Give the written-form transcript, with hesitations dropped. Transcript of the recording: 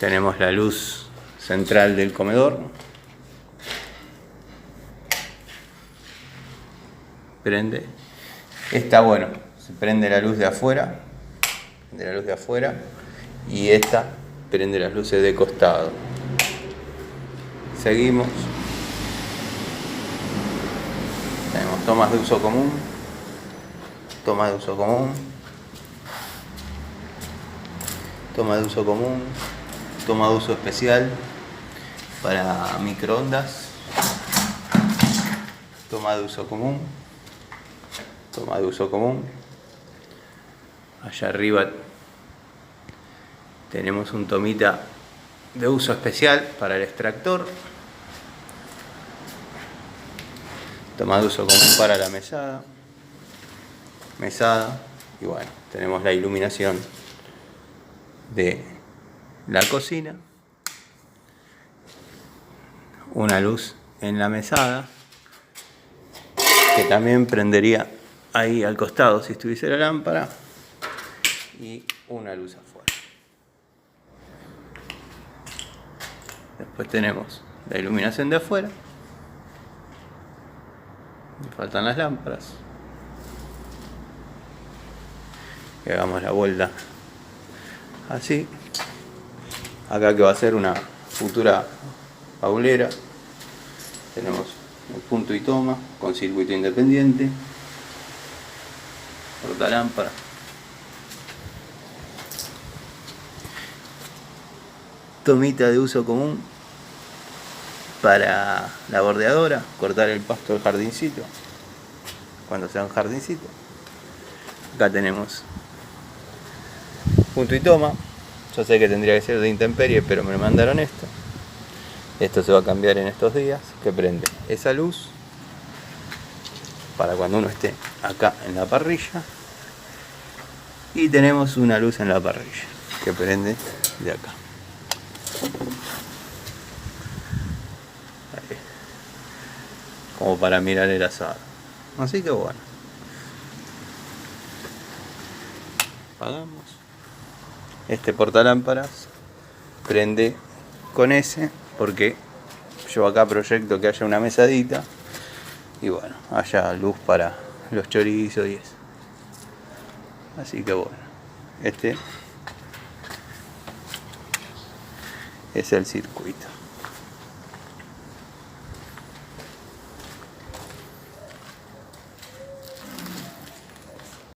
Tenemos la luz central del comedor. Prende. Esta, bueno, se prende la luz de afuera. Prende la luz de afuera. Y esta prende las luces de costado. Seguimos. Tenemos tomas de uso común. Toma de uso común. Toma de uso común. Toma de uso especial para microondas. Toma de uso común. Toma de uso común. Allá arriba tenemos un tomita de uso especial para el extractor. Toma de uso común para la mesada. Y bueno, tenemos la iluminación de la cocina. Una luz en la mesada que también prendería ahí al costado si estuviese la lámpara. Y una luz afuera. Después tenemos la iluminación de afuera. Me faltan las lámparas. Y hagamos la vuelta así. Acá que va a ser una futura paulera. Tenemos el punto y toma con circuito independiente. Portalámpara. Tomita de uso común para la bordeadora, cortar el pasto del jardincito cuando sea un jardincito. Acá tenemos punto y toma. Yo sé que tendría que ser de intemperie, pero me mandaron esto. Esto se va a cambiar en estos días, que prende esa luz para cuando uno esté acá en la parrilla. Y tenemos una luz en la parrilla que prende de acá. Ahí. Como para mirar el asado. Así que bueno. Apagamos. Este portalámparas prende con ese porque yo acá proyecto que haya una mesadita y bueno, haya luz para los chorizos y eso. Así que bueno, este es el circuito.